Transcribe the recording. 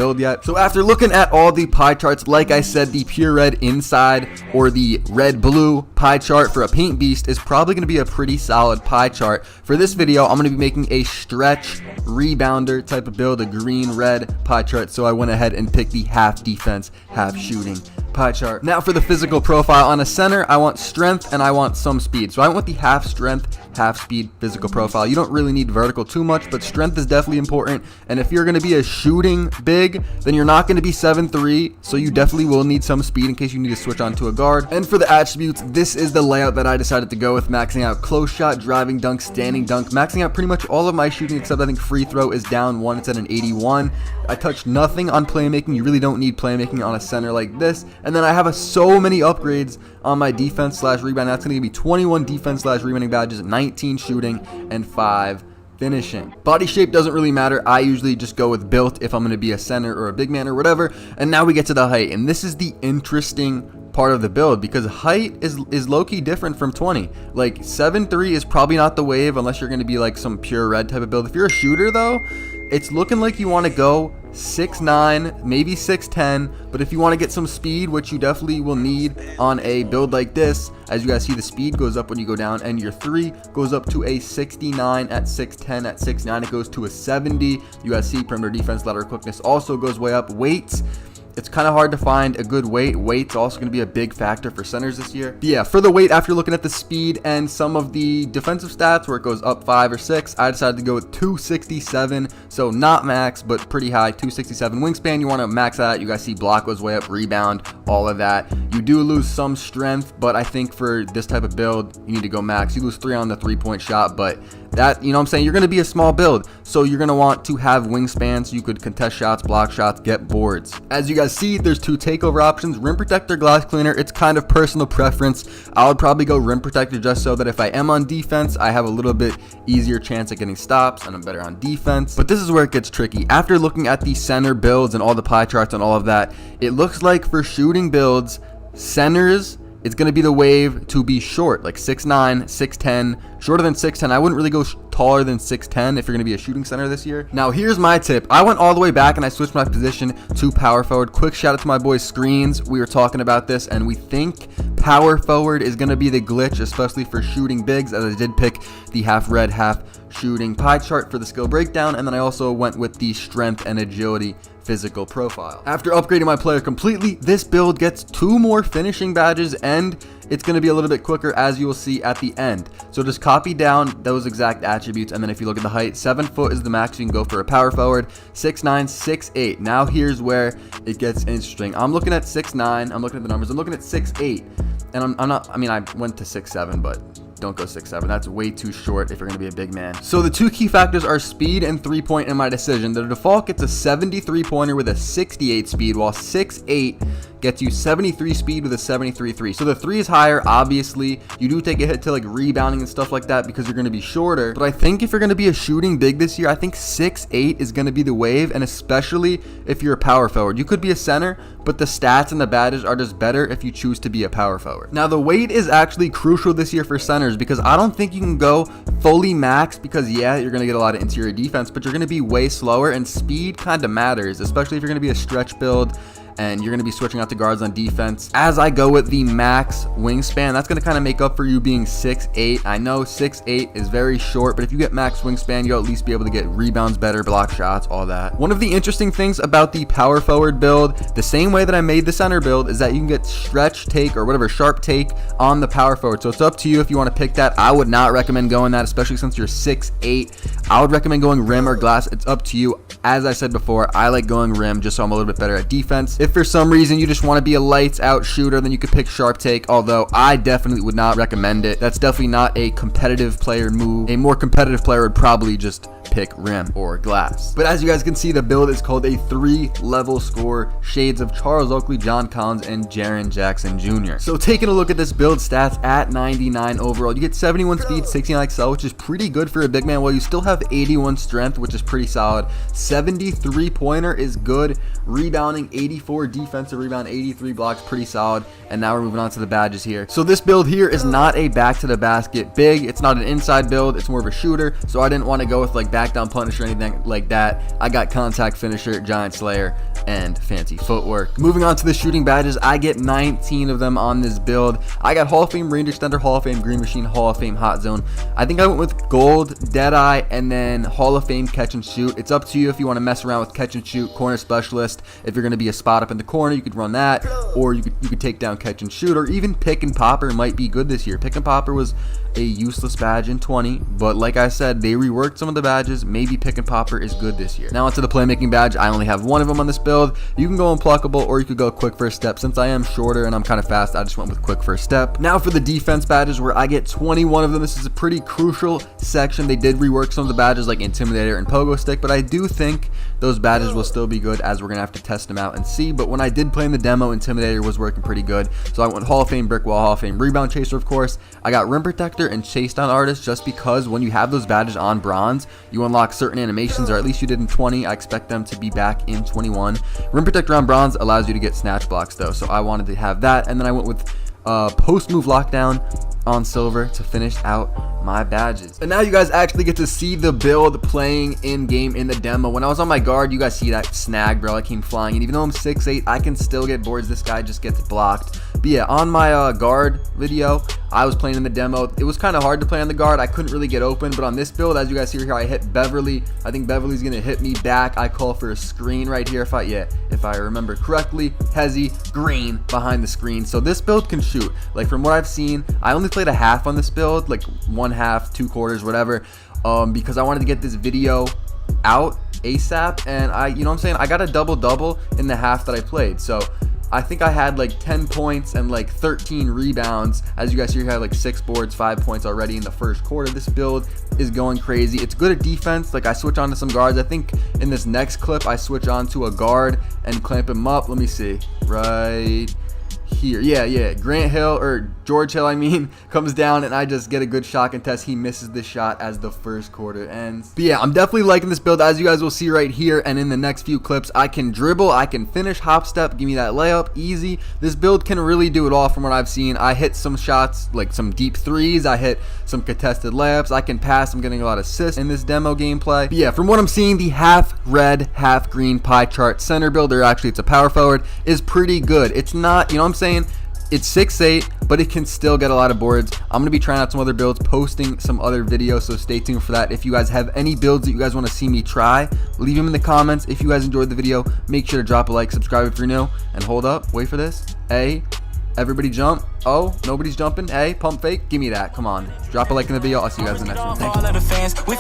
build yet. So after looking at all the pie charts, like I said, the pure red inside or the red blue pie chart for a paint beast is probably going to be a pretty solid pie chart. For this video, I'm going to be making a stretch rebounder type of build, a green red pie chart. So I went ahead and picked the half defense, half shooting pie chart. Now for the physical profile on a center, I want strength and I want some speed. So I went with the half strength, half speed physical profile. You don't really need vertical too much, but strength is definitely important. And if you're going to be a shooting big, then you're not going to be 7'3", so you definitely will need some speed in case you need to switch on to a guard. And for the attributes, this is the layout that I decided to go with, maxing out close shot, driving dunk, standing dunk, maxing out pretty much all of my shooting except I think free throw is down 1. It's at an 81. I touched nothing on playmaking. You really don't need playmaking on a center like this. And then I have so many upgrades on my defense slash rebound. That's going to be 21 defense slash rebounding badges, 19 shooting, and 5 finishing. Body shape doesn't really matter. I usually just go with built if I'm going to be a center or a big man or whatever. And now we get to the height. And this is the interesting part of the build because height is low-key different from 20. Like 7'3" is probably not the wave unless you're going to be like some pure red type of build. If you're a shooter though, it's looking like you want to go 6'9", maybe 6'10", but if you want to get some speed, which you definitely will need on a build like this, as you guys see, the speed goes up when you go down, and your 3 goes up to a 69 at 6'10", at 6'9", it goes to a 70. You guys see perimeter defense, lateral quickness also goes way up. Weights, it's kind of hard to find a good weight. Weight's also going to be a big factor for centers this year. But yeah, for the weight, after looking at the speed and some of the defensive stats where it goes up 5 or 6, I decided to go with 267. So not max, but pretty high, 267 wingspan. You want to max that. You guys see block goes way up, rebound, all of that. You do lose some strength, but I think for this type of build, you need to go max. You lose 3 on the 3-point shot, but that, you know what I'm saying, you're going to be a small build, so you're going to want to have wingspan so you could contest shots, block shots, get boards. As you guys see, there's 2 takeover options, rim protector, glass cleaner. It's kind of personal preference. I would probably go rim protector just so that if I am on defense, I have a little bit easier chance at getting stops and I'm better on defense. But this is where it gets tricky. After looking at the center builds and all the pie charts and all of that, it looks like for shooting builds, centers, it's going to be the wave to be short, like 6'9", 6'10", shorter than 6'10". I wouldn't really go taller than 6'10" if you're going to be a shooting center this year. Now, here's my tip. I went all the way back and I switched my position to power forward. Quick shout out to my boy Screens. We were talking about this and we think power forward is going to be the glitch, especially for shooting bigs, as I did pick the half red, half shooting pie chart for the skill breakdown. And then I also went with the strength and agility physical profile. After upgrading my player completely, this build gets 2 more finishing badges and it's going to be a little bit quicker, as you will see at the end. So just copy down those exact attributes, and then if you look at the height, 7 foot is the max you can go for a power forward, 6'9", 6'8". Now here's where it gets interesting. I'm looking at 6'9", I'm looking at the numbers, I'm looking at 6'8", and I'm not, I mean, I went to 6'7", but don't go 6'7". That's way too short if you're going to be a big man. So the 2 key factors are speed and 3-point in my decision. The default gets a 73 pointer with a 68 speed, while 6'8" gets you 73 speed with a 73.3. So the 3 is higher. Obviously, you do take a hit to like rebounding and stuff like that because you're going to be shorter. But I think if you're going to be a shooting big this year, I think 6'8" is going to be the wave, and especially if you're a power forward. You could be a center, but the stats and the badges are just better if you choose to be a power forward. Now, the weight is actually crucial this year for centers because I don't think you can go fully max because, yeah, you're going to get a lot of interior defense, but you're going to be way slower, and speed kind of matters, especially if you're going to be a stretch build and you're going to be switching out to guards on defense. As I go with the max wingspan, that's going to kind of make up for you being 6'8". I know 6'8" is very short, but if you get max wingspan, you'll at least be able to get rebounds better, block shots, all that. One of the interesting things about the power forward build, the same way that I made the center build, is that you can get stretch take or whatever, sharp take on the power forward. So it's up to you if you want to pick that. I would not recommend going that, especially since you're 6'8". I would recommend going rim or glass. It's up to you. As I said before, I like going rim just so I'm a little bit better at defense. If for some reason you just want to be a lights out shooter, then you could pick sharp take, although I definitely would not recommend it. That's definitely not a competitive player move. A more competitive player would probably just pick rim or glass. But as you guys can see, the build is called a 3-level score, shades of Charles Oakley, John Collins, and Jaren Jackson Jr. So taking a look at this build stats, at 99 overall, you get 71 speed, 69 XL, which is pretty good for a big man, while you still have 81 strength, which is pretty solid. 73 pointer is good. Rebounding, 84 defensive rebound, 83 blocks, pretty solid. And now we're moving on to the badges here. So this build here is not a back to the basket big. It's not an inside build. It's more of a shooter. So I didn't want to go with like back down punish or anything like that. I got contact finisher, giant slayer. and fancy footwork. Moving on to the shooting badges, I get 19 of them on this build. I got Hall of Fame Range Extender, Hall of Fame Green Machine, Hall of Fame Hot Zone. I think I went with Gold, Deadeye, and then Hall of Fame Catch and Shoot. It's up to you if you want to mess around with Catch and Shoot, Corner Specialist. If you're going to be a spot up in the corner, you could run that, or you could take down Catch and Shoot, or even Pick and Popper might be good this year. Pick and Popper was a useless badge in 20, but like I said, they reworked some of the badges. Maybe Pick and Popper is good this year. Now onto the playmaking badge. I only have one of them on this build. You can go Unpluckable, or you could go Quick First Step. Since I am shorter and I'm kind of fast, I just went with Quick First Step. Now for the defense badges, where I get 21 of them. This is a pretty crucial section. They did rework some of the badges like Intimidator and Pogo Stick, but I do think those badges will still be good, as we're gonna have to test them out and see. But when I did play in the demo, Intimidator was working pretty good, so I went Hall of Fame Brick Wall, Hall of Fame Rebound Chaser, of course. I got Rim Protector and Chase Down Artist, just because when you have those badges on bronze, you unlock certain animations, or at least you did in 20. I expect them to be back in 21. Rim Protector on bronze allows you to get snatch blocks though, so I wanted to have that. And then I went with Post Move Lockdown on silver to finish out my badges. And now you guys actually get to see the build playing in game in the demo. When I was on my guard, you guys see that snag, bro. I came flying, and even though I'm 6'8", I can still get boards. This guy just gets blocked. But yeah, on my guard video, I was playing in the demo. It was kind of hard to play on the guard. I couldn't really get open, but on this build, as you guys see here, I hit Beverly. I think Beverly's gonna hit me back. I call for a screen right here if I remember correctly. Hezzy, green behind the screen. So this build can shoot. Like from what I've seen, I only played a half on this build, like 1/2, 2/4, whatever, because I wanted to get this video out ASAP, and you know what I'm saying, I got a double in the half that I played. So I think I had like 10 points and like 13 rebounds. As you guys see here, I had like 6 boards, 5 points already in the first quarter. This build is going crazy. It's good at defense. Like I switch on to some guards. I think in this next clip, I switch on to a guard and clamp him up. Let me see. Right here. Yeah. Grant Hill, or George Hill, I mean, comes down, and I just get a good shot contest. He misses the shot as the first quarter ends. But yeah, I'm definitely liking this build, as you guys will see right here, and in the next few clips. I can dribble, I can finish, hop step, give me that layup, easy. This build can really do it all from what I've seen. I hit some shots, like some deep threes. I hit some contested layups. I can pass. I'm getting a lot of assists in this demo gameplay. But yeah, from what I'm seeing, the half red, half green pie chart center build, or actually it's a power forward, is pretty good. It's not, you know what I'm saying? It's 6'8", but it can still get a lot of boards. I'm going to be trying out some other builds, posting some other videos, so stay tuned for that. If you guys have any builds that you guys want to see me try, leave them in the comments. If you guys enjoyed the video, make sure to drop a like, subscribe if you're new, and hold up, wait for this. A, everybody jump. Oh, nobody's jumping. A, pump fake. Give me that. Come on. Drop a like in the video. I'll see you guys in the next one. Thank you.